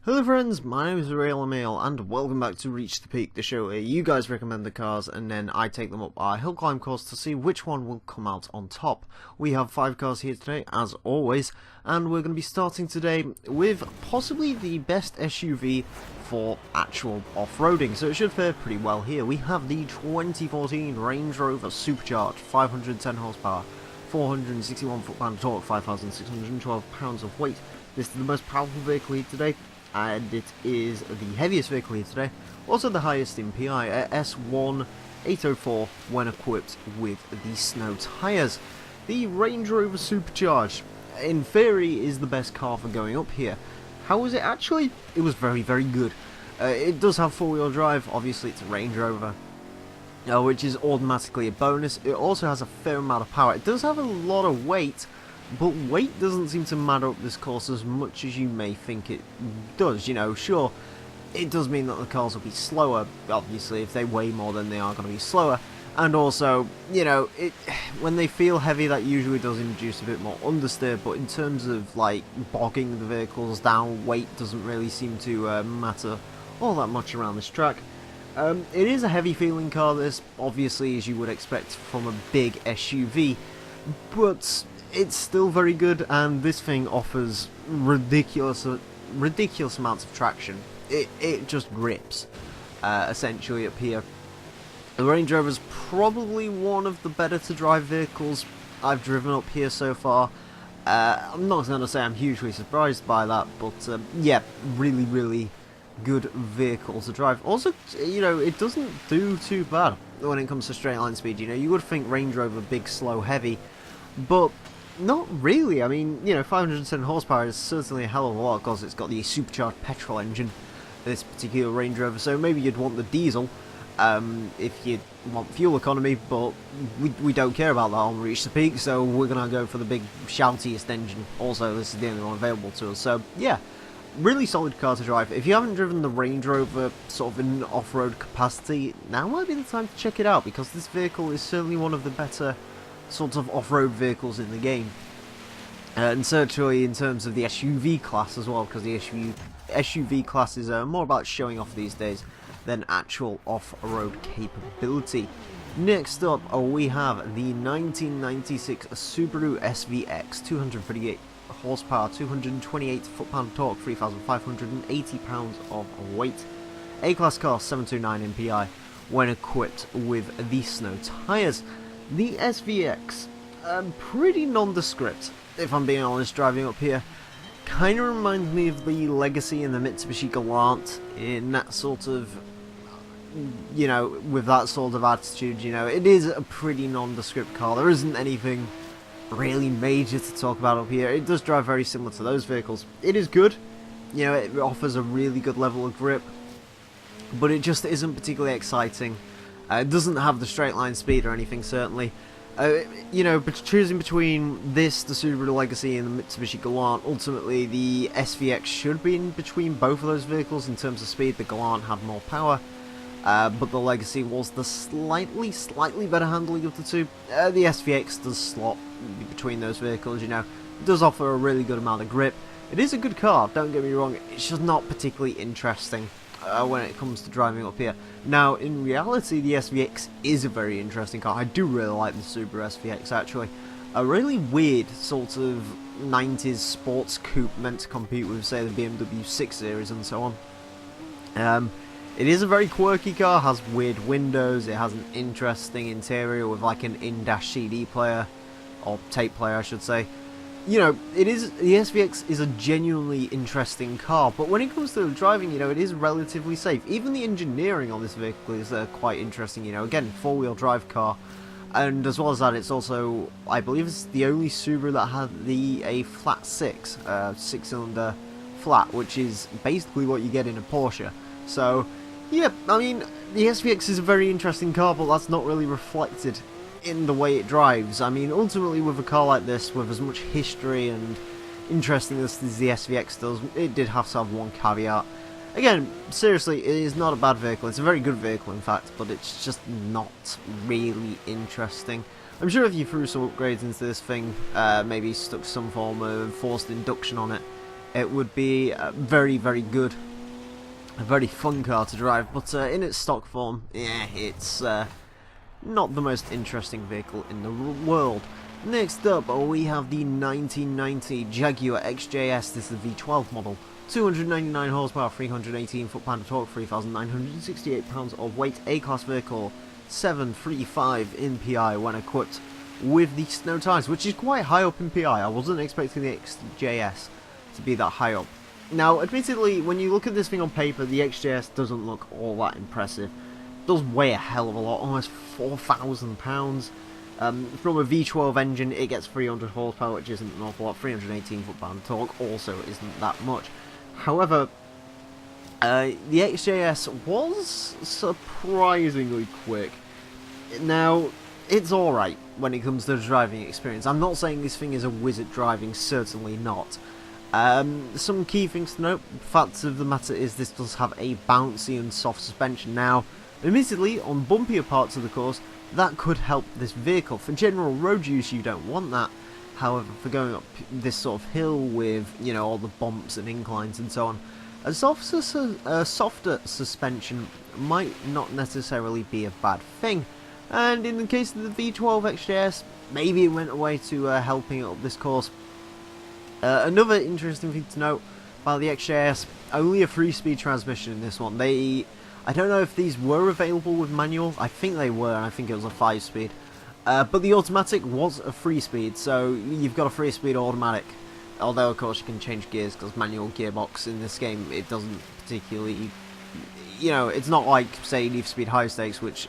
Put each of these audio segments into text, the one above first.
Hello friends, my name is Emile and welcome back to Reach the Peak, the show where you guys recommend the cars and then I take them up our hill climb course to see which one will come out on top. We have 5 cars here today, as always, and we're going to be starting today with possibly the best SUV for actual off-roading, so it should fare pretty well here. We have the 2014 Range Rover Supercharged, 510 horsepower, 461 foot-pound of torque, 5,612 pounds of weight. This is the most powerful vehicle here today, and it is the heaviest vehicle here today, also the highest in PI at S1 804 when equipped with the snow tyres. The Range Rover Supercharged, in theory, is the best car for going up here. How was it actually? It was very, very good. It does have 4-wheel drive, obviously it's a Range Rover, which is automatically a bonus. It also has a fair amount of power. It does have a lot of weight, but weight doesn't seem to matter up this course as much as you may think it does. You know, sure, it does mean that the cars will be slower. Obviously, if they weigh more, then they are going to be slower. And also, you know, when they feel heavy, that usually does induce a bit more understeer. But in terms of, like, bogging the vehicles down, weight doesn't really seem to matter all that much around this track. It is a heavy-feeling car, this, obviously, as you would expect from a big SUV. But it's still very good, and this thing offers ridiculous amounts of traction. It just grips, essentially, up here. The Range Rover is probably one of the better to drive vehicles I've driven up here so far. I'm not going to say I'm hugely surprised by that, but yeah, really, really good vehicle to drive. Also, you know, it doesn't do too bad when it comes to straight line speed. You know, you would think Range Rover big, slow, heavy, but not really. I mean, you know, 510 horsepower is certainly a hell of a lot because it's got the supercharged petrol engine, this particular Range Rover, so maybe you'd want the diesel if you want fuel economy, but we don't care about that on Reach the Peak, so we're going to go for the big shoutiest engine. Also, this is the only one available to us, so yeah, really solid car to drive. If you haven't driven the Range Rover sort of in off-road capacity, now might be the time to check it out, because this vehicle is certainly one of the better sorts of off-road vehicles in the game, and certainly in terms of the SUV class as well, because the SUV class is more about showing off these days than actual off-road capability. Next up, we have the 1996 Subaru SVX, 238 horsepower, 228 foot-pound of torque, 3,580 pounds of weight. A-class car, 729 MPI, when equipped with the snow tyres. The SVX, pretty nondescript, if I'm being honest, driving up here. Kind of reminds me of the Legacy and the Mitsubishi Galant in that sort of, you know, with that sort of attitude. You know, it is a pretty nondescript car. There isn't anything really major to talk about up here. It does drive very similar to those vehicles. It is good. You know, it offers a really good level of grip, but it just isn't particularly exciting. It doesn't have the straight line speed or anything, certainly. You know, but choosing between this, the Subaru Legacy, and the Mitsubishi Galant, ultimately the SVX should be in between both of those vehicles in terms of speed. The Galant had more power, but the Legacy was the slightly better handling of the two. The SVX does slot between those vehicles, you know. It does offer a really good amount of grip. It is a good car, don't get me wrong. It's just not particularly interesting when it comes to driving up here. Now, in reality, the SVX is a very interesting car. I do really like the Subaru SVX, actually. A really weird sort of 90s sports coupe meant to compete with, say, the BMW 6 Series and so on. It is a very quirky car, has weird windows, it has an interesting interior with like an in-dash CD player, or tape player I should say. You know, the SVX is a genuinely interesting car, but when it comes to driving, you know, it is relatively safe. Even the engineering on this vehicle is quite interesting, you know. Again, 4-wheel drive car, and as well as that, it's also, I believe it's the only Subaru that had a flat 6, 6-cylinder flat, which is basically what you get in a Porsche. So, yeah, I mean, the SVX is a very interesting car, but that's not really reflected in the way it drives. I mean, ultimately with a car like this, with as much history and interestingness as the SVX does, it did have to have one caveat. Again, seriously, it is not a bad vehicle. It's a very good vehicle, in fact, but it's just not really interesting. I'm sure if you threw some upgrades into this thing, maybe stuck some form of forced induction on it, it would be very, very good. A very fun car to drive, but in its stock form, yeah, it's not the most interesting vehicle in the world. Next up, we have the 1990 Jaguar XJ-S. This is the V12 model. 299 horsepower, 318 foot-pound of torque, 3,968 pounds of weight, A-class vehicle, 735 in PI when equipped with the snow tyres, which is quite high up in PI. I wasn't expecting the XJS to be that high up. Now, admittedly, when you look at this thing on paper, the XJS doesn't look all that impressive. It does weigh a hell of a lot, almost 4,000 pounds. From a V12 engine, it gets 300 horsepower, which isn't an awful lot. 318 foot-pound of torque also isn't that much. However, the XJS was surprisingly quick. Now, it's alright when it comes to the driving experience. I'm not saying this thing is a wizard driving, certainly not. Some key things to note. Fact of the matter is this does have a bouncy and soft suspension. Now, admittedly, on bumpier parts of the course, that could help this vehicle. For general road use, you don't want that. However, for going up this sort of hill with, you know, all the bumps and inclines and so on, a softer suspension might not necessarily be a bad thing. And in the case of the V12 XJS, maybe it went away to helping it up this course. Another interesting thing to note about the XJS, only a 3-speed transmission in this one. I don't know if these were available with manual. I think they were, and I think it was a 5-speed. But the automatic was a 3-speed, so you've got a 3-speed automatic. Although, of course, you can change gears, because manual gearbox in this game, it doesn't particularly... You know, it's not like, say, Need for Speed High Stakes, which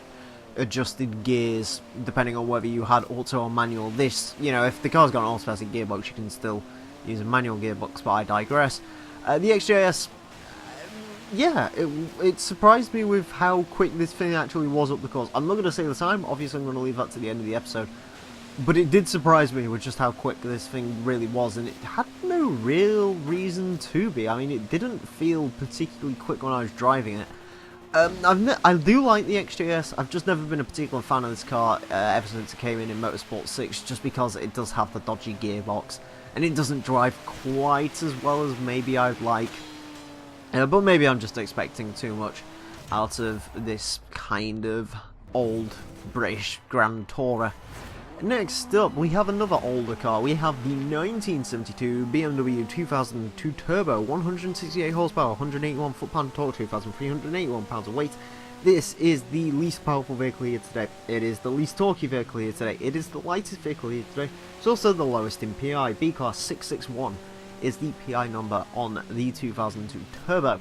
adjusted gears depending on whether you had auto or manual. This, you know, if the car's got an automatic gearbox, you can still use a manual gearbox, but I digress. The XJS... Yeah, it surprised me with how quick this thing actually was up the course. I'm not going to say the time, obviously I'm going to leave that to the end of the episode. But it did surprise me with just how quick this thing really was, and it had no real reason to be. I mean, it didn't feel particularly quick when I was driving it. I do like the XJS, I've just never been a particular fan of this car ever since it came in Motorsport 6, just because it does have the dodgy gearbox, and it doesn't drive quite as well as maybe I'd like. But maybe I'm just expecting too much out of this kind of old British Grand Tourer. Next up, we have another older car. We have the 1972 BMW 2002 Turbo, 168 horsepower, 181 foot-pound of torque, 2,381 pounds of weight. This is the least powerful vehicle here today. It is the least torquey vehicle here today. It is the lightest vehicle here today. It's also the lowest in PI. B-Class 661. Is the PI number on the 2002 Turbo.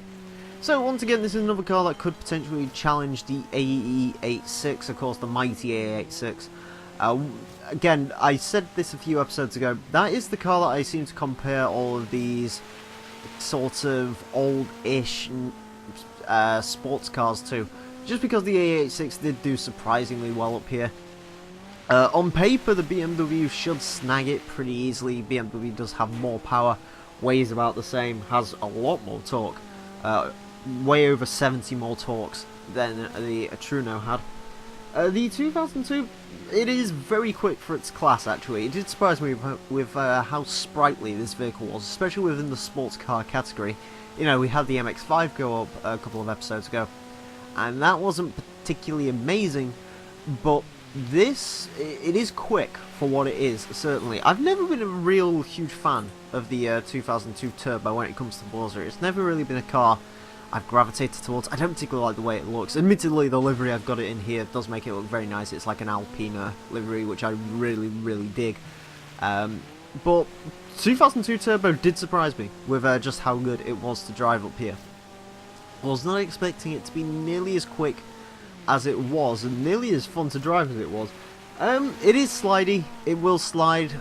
So once again, this is another car that could potentially challenge the AE86, of course the mighty AE86. Again, I said this a few episodes ago, that is the car that I seem to compare all of these sort of old-ish sports cars to, just because the AE86 did do surprisingly well up here. On paper, the BMW should snag it pretty easily. BMW does have more power, weighs about the same, has a lot more torque, way over 70 more torques than the Truno had. The 2002, it is very quick for its class actually. It did surprise me with how sprightly this vehicle was, especially within the sports car category. You know, we had the MX-5 go up a couple of episodes ago, and that wasn't particularly amazing, but this, it is quick for what it is, certainly. I've never been a real huge fan of the 2002 Turbo when it comes to Forza. It's never really been a car I've gravitated towards. I don't particularly like the way it looks. Admittedly, the livery I've got it in here does make it look very nice. It's like an Alpina livery, which I really, really dig. But 2002 Turbo did surprise me with just how good it was to drive up here. I was not expecting it to be nearly as quick as it was, and nearly as fun to drive as it was. It is slidey. It will slide.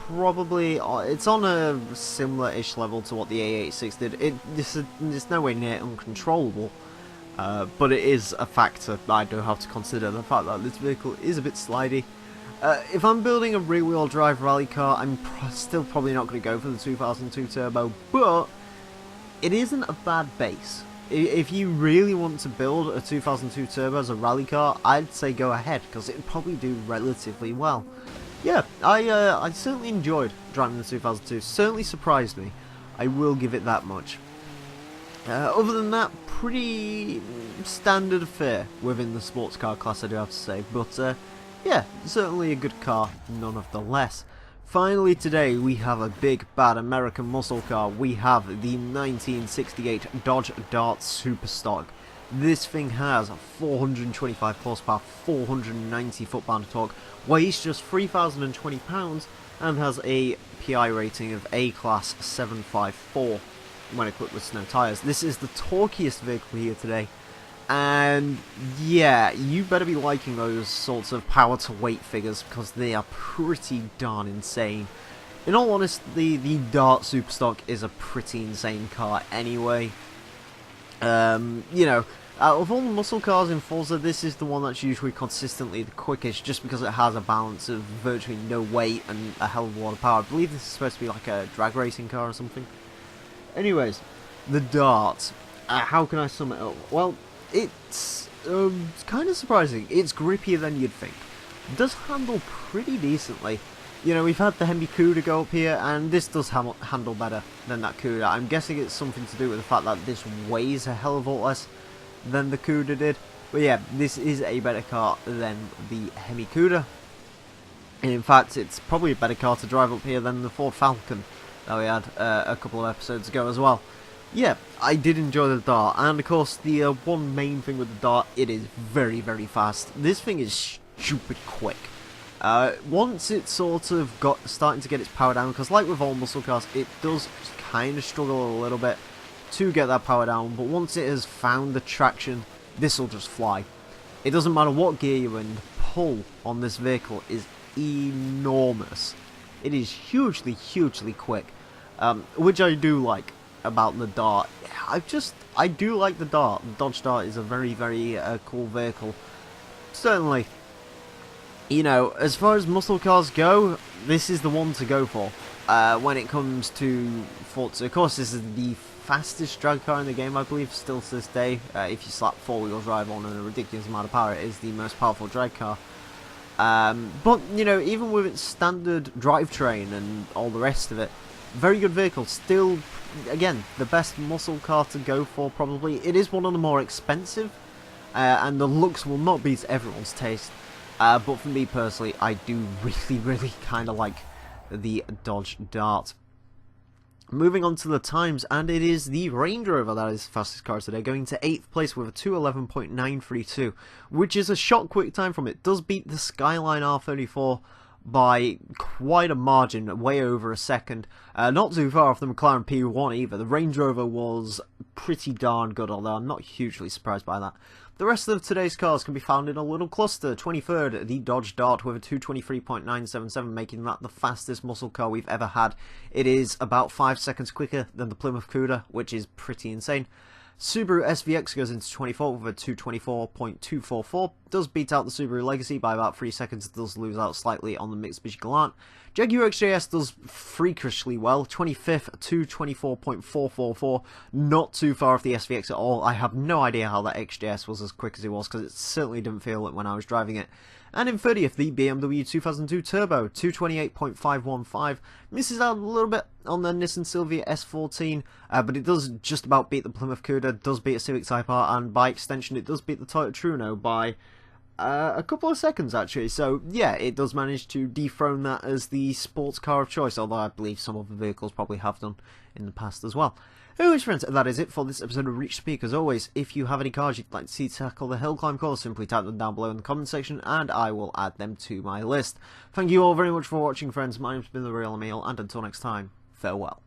Probably it's on a similar-ish level to what the A86 did. It's nowhere near uncontrollable, but it is a factor I do have to consider. The fact that this vehicle is a bit slidey. If I'm building a rear-wheel drive rally car, I'm still probably not going to go for the 2002 Turbo, but it isn't a bad base. If you really want to build a 2002 Turbo as a rally car, I'd say go ahead, because it'd probably do relatively well. Yeah, I certainly enjoyed driving the 2002, certainly surprised me. I will give it that much. Other than that, pretty standard fare within the sports car class, I do have to say. But yeah, certainly a good car, none of the less. Finally today we have a big bad American muscle car. We have the 1968 Dodge Dart Superstock. This thing has 425 horsepower, 490 foot-pound of torque, weighs just 3,020 pounds, and has a PI rating of A-Class 754 when equipped with snow tyres. This is the torquiest vehicle here today, and yeah, you better be liking those sorts of power-to-weight figures, because they are pretty darn insane. In all honesty, the Dart Superstock is a pretty insane car anyway. You know, out of all the muscle cars in Forza, this is the one that's usually consistently the quickest, just because it has a balance of virtually no weight and a hell of a lot of power. I believe this is supposed to be like a drag racing car or something. Anyways, the Dart. How can I sum it up? Well, it's kind of surprising. It's grippier than you'd think. It does handle pretty decently. You know, we've had the Hemi Cuda go up here, and this does handle better than that Cuda. I'm guessing it's something to do with the fact that this weighs a hell of a lot less than the Cuda did. But yeah, this is a better car than the Hemi Cuda. And in fact, it's probably a better car to drive up here than the Ford Falcon that we had a couple of episodes ago as well. Yeah, I did enjoy the Dart, and of course the one main thing with the Dart, it is very, very fast. This thing is stupid quick. Once it's sort of starting to get its power down, because like with all muscle cars, it does kind of struggle a little bit to get that power down, but once it has found the traction, this will just fly. It doesn't matter what gear you're in, the pull on this vehicle is enormous. It is hugely, hugely quick, which I do like about the Dart. I do like the Dart. The Dodge Dart is a very, very cool vehicle. Certainly, you know, as far as muscle cars go, this is the one to go for. When it comes to Forza, of course, this is the fastest drag car in the game, I believe, still to this day. If you slap four-wheel drive on and a ridiculous amount of power, it is the most powerful drag car. But, you know, even with its standard drivetrain and all the rest of it, very good vehicle. Still, again, the best muscle car to go for, probably. It is one of the more expensive, and the looks will not be to everyone's taste. But for me personally, I do really, really kind of like the Dodge Dart. Moving on to the times, and it is the Range Rover that is the fastest car today, going to 8th place with a 2:11.932, which is a shot quick time from it. Does beat the Skyline R34 by quite a margin, way over a second. Not too far off the McLaren P1 either. The Range Rover was pretty darn good, although I'm not hugely surprised by that. The rest of today's cars can be found in a little cluster. 23rd, the Dodge Dart with a 2:23.977, making that the fastest muscle car we've ever had. It is about 5 seconds quicker than the Plymouth Cuda, which is pretty insane. Subaru SVX goes into 24th with a 2:24.244. Does beat out the Subaru Legacy by about 3 seconds. Does lose out slightly on the Mitsubishi Galant. Jaguar XJ-S does freakishly well. 25th, 2:24.444. Not too far off the SVX at all. I have no idea how that XJS was as quick as it was, because it certainly didn't feel it when I was driving it. And in 30th, the BMW 2002 Turbo, 2:28.515. Misses out a little bit on the Nissan Silvia S14, but it does just about beat the Plymouth Cuda, does beat a Civic Type R, and by extension it does beat the Toyota Truno by a couple of seconds actually. So yeah, it does manage to dethrone that as the sports car of choice, although I believe some of the vehicles probably have done in the past as well. Anyways friends, that is it for this episode of Reach the Peak. As always, if you have any cars you'd like to see tackle the hill climb course, simply type them down below in the comment section and I will add them to my list. Thank you all very much for watching friends, my name's been The Real Emile, and until next time, farewell.